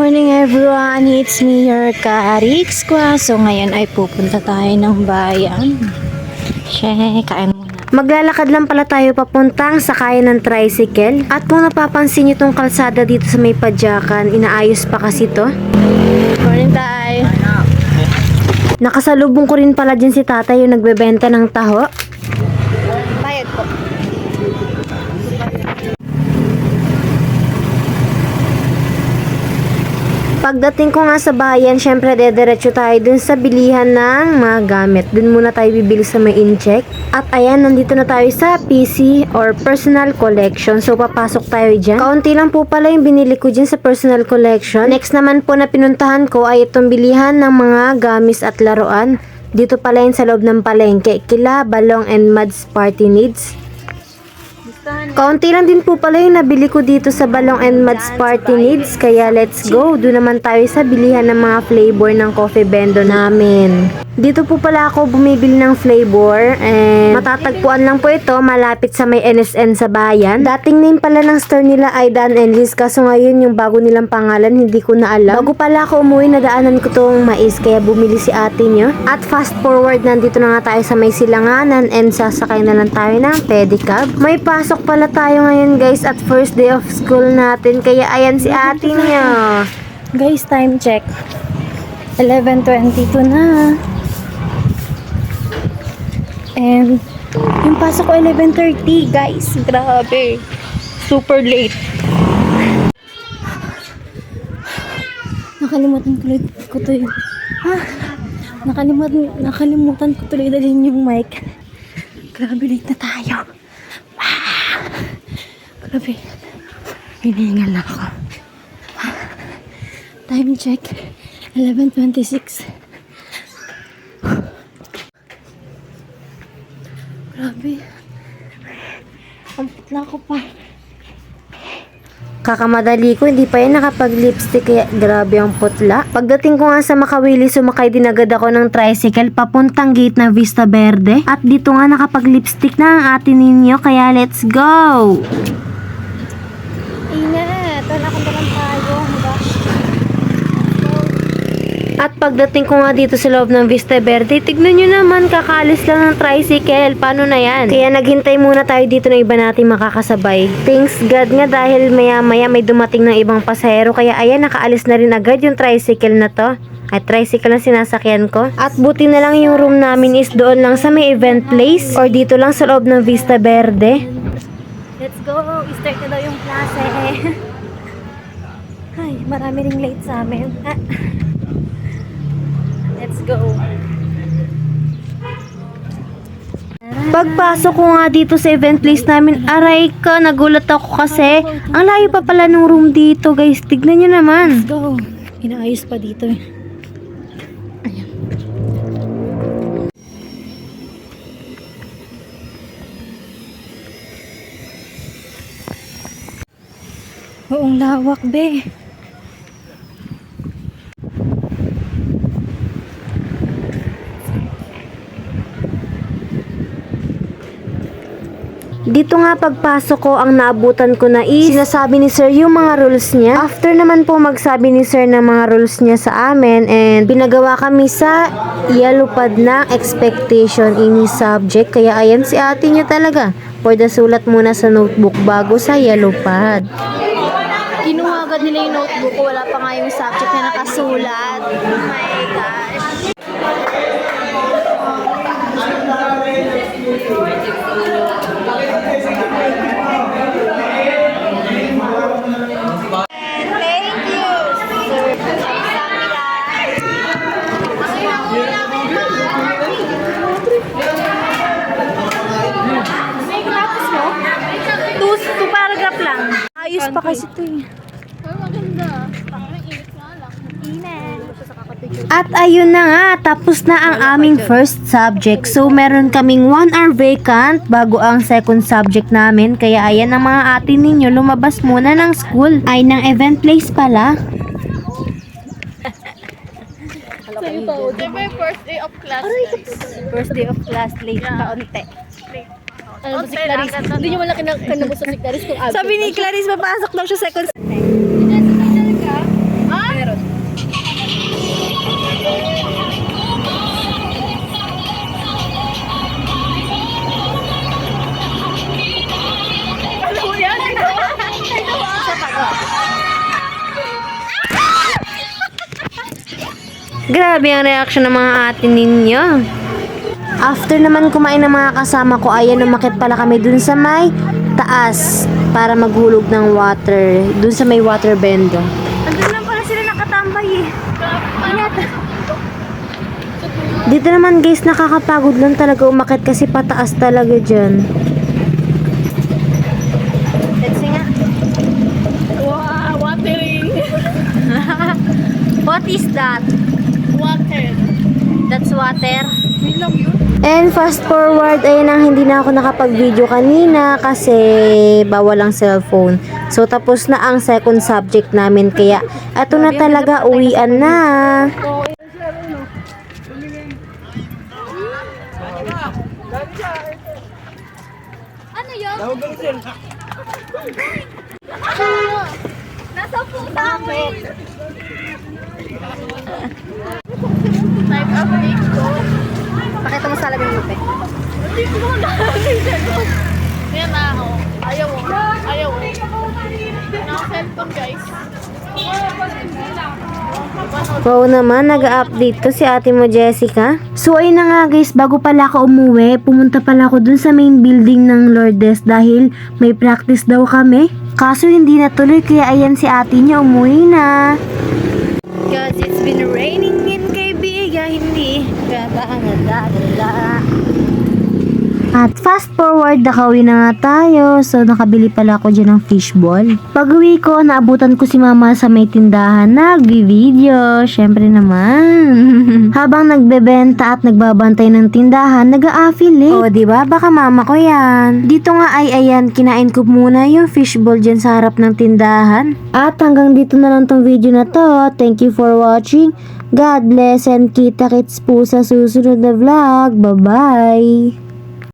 morning everyone, it's me your Karix Kwa. So ngayon ay pupunta tayo ng bayan. Kain muna. Maglalakad lang pala tayo papuntang sakayan ng tricycle. At kung napapansin nyo tong kalsada dito sa may padyakan, inaayos pa kasi to. Morning tayo. Nakasalubong ko rin pala dyan si tatay yung nagbebenta ng taho. Bayad po. Pagdating ko nga sa bayan, syempre dediretso tayo dun sa bilihan ng mga gamit. Dun muna tayo bibili sa may incheck. At ayan, nandito na tayo sa PC or personal collection. So papasok tayo dyan. Kaunti lang po pala yung binili ko dyan sa personal collection. Next naman po na pinuntahan ko ay itong bilihan ng mga gamis at laruan. Dito pala yun sa loob ng palengke. Kila Balong and Mads Party Needs. Kaunti lang din po pala yung nabili ko dito sa Balong and Mads Party Needs. Kaya let's go. Doon naman tayo sa bilihan ng mga flavor ng coffee bendo namin. Dito po pala ako bumibili ng flavor. And matatagpuan lang po ito malapit sa may NSN sa bayan. Dating name pala ng store nila ay Dan and Liz. Kaso ngayon yung bago nilang pangalan hindi ko na alam. Bago pala ako umuwi nadaanan ko tong mais. Kaya bumili si ate nyo. At fast forward nandito na nga tayo sa may silanganan. And sasakay na lang tayo ng pedicab. May pasok pala tayo ngayon guys at first day of school natin. Kaya ayan si ate nyo. Guys, time check. 11:22 na. And yung pasok ko 11:30 guys. Grabe. Super late. Nakalimutan ko tuloy. Nakalimutan ko tuloy dalhin yung mic. Grabe late na tayo. Grabe. Hinihingal na ako. Time check. 11:26. Grabe. Ampit na ako pa. Kakamadali ko, hindi pa yan nakapag-lipstick kaya grabe ang putla. Pagdating ko nga sa Makawili, sumakay din agad ako ng tricycle papuntang gate ng Vista Verde. At dito nga nakapag-lipstick na ang ate ninyo kaya let's go! Ingat! Wala akong dalang tayo. At pagdating ko nga dito sa loob ng Vista Verde, tignan nyo naman, kakaalis lang ng tricycle. Paano na yan? Kaya naghintay muna tayo dito ng iba natin makakasabay. Thanks God nga dahil maya maya may dumating ng ibang pasahero. Kaya ayan, nakaalis na rin agad yung tricycle na to. At tricycle na sinasakyan ko. At buti na lang yung room namin is doon lang sa may event place or dito lang sa loob ng Vista Verde. Let's go! Start na daw yung klase. Ay, marami ring late sa amin. Let's go. Pagpasok ko nga dito sa event place namin, aray ka, nagulat ako kasi ang layo pa pala ng room dito guys. Tignan nyo naman. Let's go. Inaayos pa dito eh. Ayan. Oo, lawak be. Dito nga pagpasok ko, ang naabutan ko na is sinasabi ni sir yung mga rules niya. After naman po magsabi ni sir ng mga rules niya sa amin and pinagawa kami sa yellow pad ng expectation in subject. Kaya ayan si ate niya talaga. Pwede sulat muna sa notebook bago sa yellow pad. Kinuha agad nila yung notebook ko. Wala pa nga yung subject na nakasulat. Oh my gosh. Two paragraph lang. Ayos pa kasi ito eh. Maganda. At ayun na nga, tapos na ang aming first subject. So meron kaming 1 hour vacant bago ang second subject namin. Kaya ayan ang mga ate ninyo, lumabas muna ng school. Ay, ng event place pala. Sa'yo pa, diba yung first day of class? First day of class, late kaunti. Ano ba si Clarice? Hindi nyo wala kinabos sa si Clarice kung absent. Sabi ni Clarice, papasok daw siya second. Hindi, sa ka? Ha? Grabe ang reaction ng mga ate ninyo. After naman kumain ng mga kasama ko, ayan, umakit pala kami dun sa may taas para maghulog ng water. Dun sa may water bendo. Andun lang pala sila nakatambay eh. Dito naman guys, nakakapagod lang talaga umakit kasi pataas talaga dyan. Let's sing nga. Wow, watering. What is that? Water. That's water? May lang yun. And fast forward, ayun ang hindi na ako nakapag-video kanina kasi bawal ang cellphone. So tapos na ang second subject namin kaya eto na talaga, uwian na. Ano yun? Nasa puta mo eh. Type of lake ko. Pakita mo sa labing lupe. Hindi ko na. Yan na ako. Ayaw mo. Ayaw mo. Naka-cellphone guys. Wow naman, nag-update to si ate mo Jessica. So ayun na nga guys, bago pala ako umuwi, pumunta pala ako dun sa main building ng Lourdes dahil may practice daw kami. Kaso hindi natuloy kaya ayan si ate niya umuwi na. Cause it's been raining in Kaibiga, hindi At fast forward, nakauwi na nga tayo. So, nakabili pala ako dyan ng fishball. Pag-uwi ko, naabutan ko si mama sa may tindahan. Nagbi-video. Syempre naman. Habang nagbebenta at nagbabantay ng tindahan, nag-a-affiliate. O, diba? Baka mama ko yan. Dito nga ay ayan, kinain ko muna yung fishball dyan sa harap ng tindahan. At hanggang dito na lang tong video na to. Thank you for watching. God bless and kita-kits po sa susunod na vlog. Bye-bye!